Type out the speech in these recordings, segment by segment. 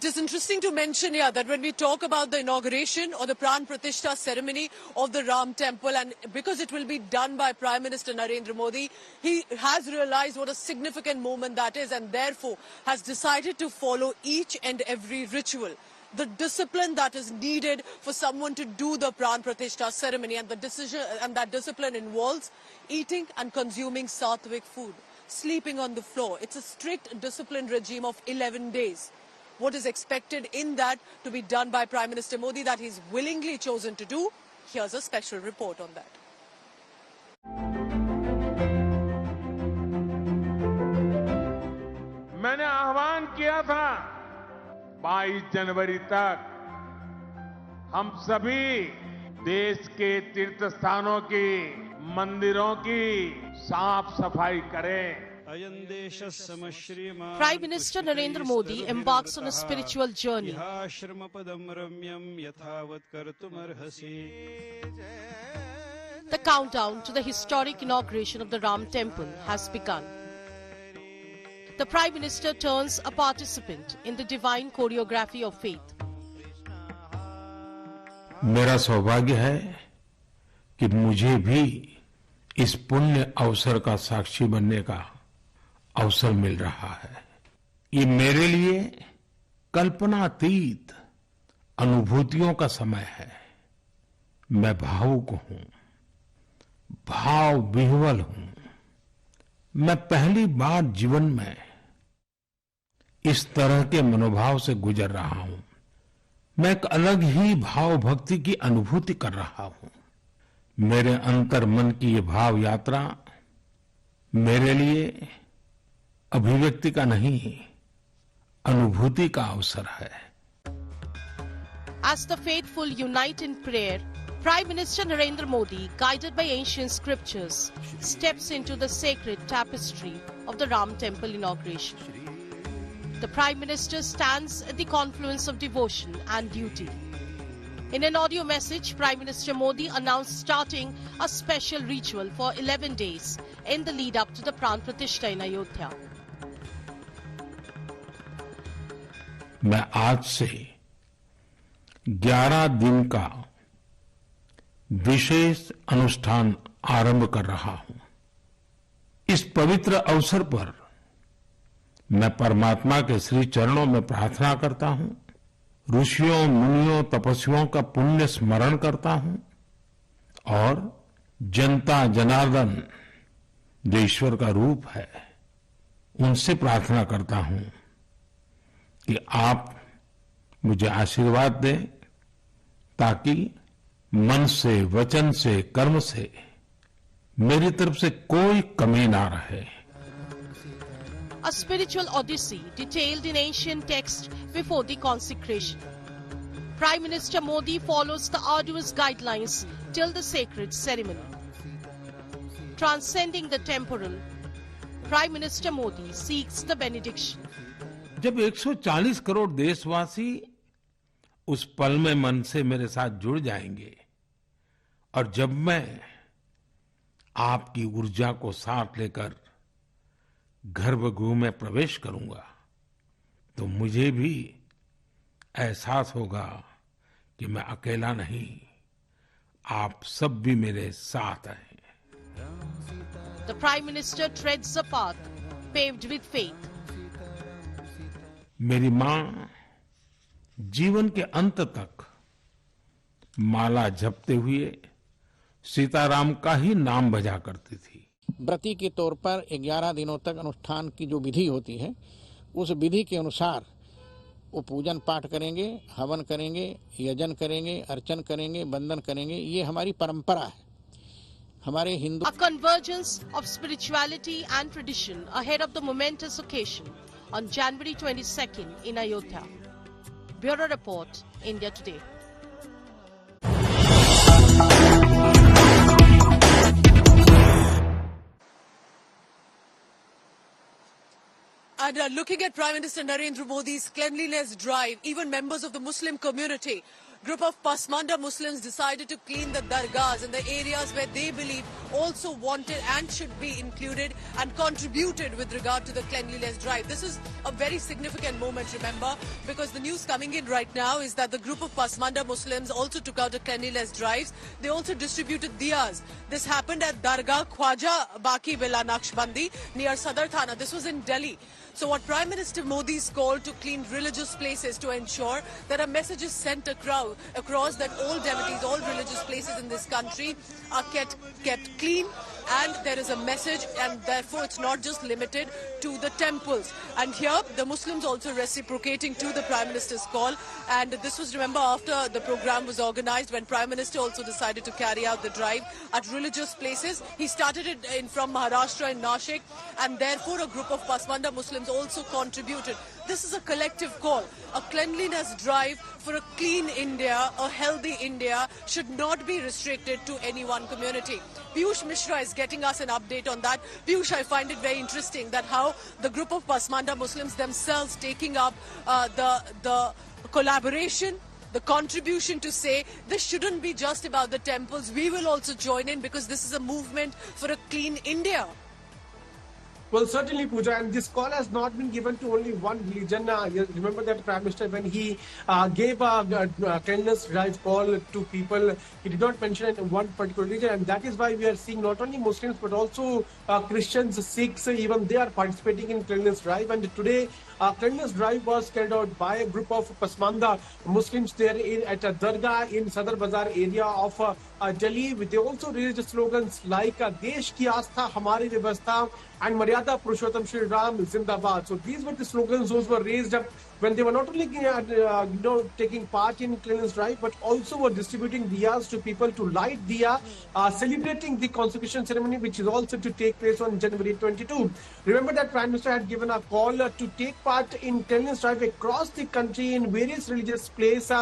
It is interesting to mention here that when we talk about the inauguration or the Pran Pratishtha ceremony of the Ram Temple, and because it will be done by Prime Minister Narendra Modi, he has realized what a significant moment that is and therefore has decided to follow each and every ritual. The discipline that is needed for someone to do the Pran Pratishtha ceremony, and that discipline involves eating and consuming sattvic food, sleeping on the floor. It's a strict discipline regime of 11 days. What is expected in that to be done by Prime Minister Modi that he's willingly chosen to do? Here's a special report on that. मैंने आह्वान किया था 22 जनवरी तक हम सभी देश के तीर्थ स्थानों की, मंदिरों की साफ सफाई करें. Prime Minister Narendra Modi embarks on a spiritual journey. The countdown to the historic inauguration of the Ram Temple has begun. The Prime Minister turns a participant in the divine choreography of faith. मेरा सौभाग्य है कि मुझे भी इस पुण्य अवसर का साक्षी बनने का अवसर मिल रहा है. ये मेरे लिए कल्पनातीत अनुभूतियों का समय है. मैं भावुक हूं, भाव विह्वल हूं. मैं पहली बार जीवन में इस तरह के मनोभाव से गुजर रहा हूं. मैं एक अलग ही भाव भक्ति की अनुभूति कर रहा हूं. मेरे अंतर मन की ये भाव यात्रा मेरे लिए अभिव्यक्ति का नहीं, अनुभूति का अवसर है. As the faithful unite in prayer, Prime Minister Narendra Modi, guided by ancient scriptures, steps into the sacred tapestry of the Ram Temple inauguration. The Prime Minister stands at the confluence of devotion and duty. In an audio message, Prime Minister Modi announced starting a special ritual for 11 days in the lead-up to the Pran Pratishtha in Ayodhya. मैं आज से 11 दिन का विशेष अनुष्ठान आरंभ कर रहा हूं. इस पवित्र अवसर पर मैं परमात्मा के श्री चरणों में प्रार्थना करता हूं, ऋषियों, मुनियों, तपस्वियों का पुण्य स्मरण करता हूं और जनता जनार्दन जो ईश्वर का रूप है उनसे प्रार्थना करता हूं कि आप मुझे आशीर्वाद दें ताकि मन से, वचन से, कर्म से मेरी तरफ से कोई कमी ना रहे. A spiritual odyssey detailed in ancient texts before the consecration. Prime Minister Modi follows the arduous guidelines till the sacred ceremony. Transcending the temporal, Prime Minister Modi seeks the benediction. जब 140 करोड़ देशवासी उस पल में मन से मेरे साथ जुड़ जाएंगे और जब मैं आपकी ऊर्जा को साथ लेकर गर्भगृह में प्रवेश करूंगा तो मुझे भी एहसास होगा कि मैं अकेला नहीं, आप सब भी मेरे साथ हैं. The Prime Minister treads a path paved with faith. मेरी मां जीवन के अंत तक माला जपते हुए सीताराम का ही नाम भजा करती थी. व्रती के तौर पर 11 दिनों तक अनुष्ठान की जो विधि होती है उस विधि के अनुसार वो पूजन पाठ करेंगे, हवन करेंगे, यजन करेंगे, अर्चन करेंगे, वंदन करेंगे. ये हमारी परंपरा है. हमारे Hindu. A convergence of spirituality and tradition ahead of the momentous occasion on January 22nd in Ayodhya. Bureau Report, India Today. And looking at Prime Minister Narendra Modi's cleanliness drive, even members of the Muslim community group of Pasmanda Muslims decided to clean the dargahs in the areas where they believe also wanted and should be included and contributed with regard to the cleanliness drive. This is a very significant moment, remember, because the news coming in right now is that the group of Pasmanda Muslims also took out a cleanliness drives. They also distributed diyas. This happened at Dargah Khwaja Baki Bila Naqshbandi near Sadar Thana. This was in Delhi. So what Prime Minister Modi's call to clean religious places to ensure that a message is sent across that all devotees, all religious places in this country are kept clean, and there is a message, and therefore it's not just limited to the temples. And here the Muslims also reciprocating to the Prime Minister's call, and this was, remember, after the program was organized, when Prime Minister also decided to carry out the drive at religious places. He started it from Maharashtra in Nashik, and therefore a group of Pasmanda Muslims also contributed. This is a collective call. A cleanliness drive for a clean India, a healthy India, should not be restricted to any one community. Piyush Mishra is getting us an update on that. Piyush, I find it very interesting that how the group of Pasmanda Muslims themselves taking up the collaboration, the contribution to say this shouldn't be just about the temples. We will also join in because this is a movement for a clean India. Well, certainly, Pooja, and this call has not been given to only one religion. You remember that Prime Minister, when he gave a cleanliness drive call to people, he did not mention one particular religion, and that is why we are seeing not only Muslims but also Christians, Sikhs, even they are participating in cleanliness drive. And today, cleanliness drive was carried out by a group of Pasmanda Muslims there at a Dargah in Sadar Bazaar area of Delhi. They also raised slogans like Desh ki Astha Hamari Vyavastha and Maryada Purushottam Shri Ram Zindabad. So these were the slogans those were raised up when they were not only taking part in cleanliness drive but also were distributing diyas to people to light diya, celebrating the consecration ceremony, which is also to take place on January 22. Remember that Prime Minister had given a call to take part in cleanliness drive across the country in various religious places,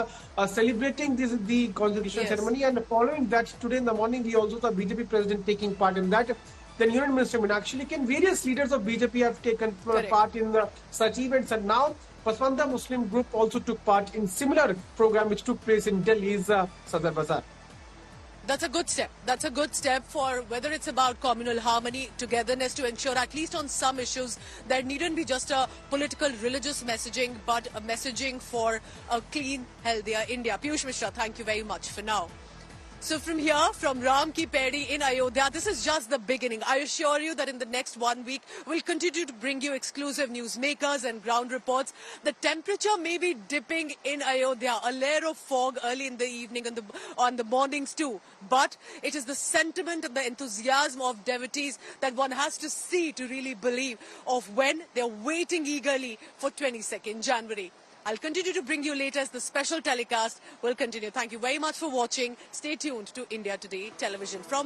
celebrating the consecration ceremony. And following that, today in the morning, we also saw BJP President taking part in that. Then Union Minister Meenakshi and various leaders of BJP have taken part in such events, and now Pasmanda Muslim group also took part in similar program which took place in Delhi's Sadar Bazaar. That's a good step. That's a good step for whether it's about communal harmony, togetherness, to ensure at least on some issues there needn't be just a political religious messaging, but a messaging for a clean, healthier India. Piyush Mishra, thank you very much for now. So from here, from Ram Ki Pedi in Ayodhya, this is just the beginning. I assure you that in the next 1 week, we'll continue to bring you exclusive newsmakers and ground reports. The temperature may be dipping in Ayodhya, a layer of fog early in the evening and on the mornings too. But it is the sentiment and the enthusiasm of devotees that one has to see to really believe of when they're waiting eagerly for 22nd January. I'll continue to bring you later as the special telecast will continue. Thank you very much for watching. Stay tuned to India Today Television. From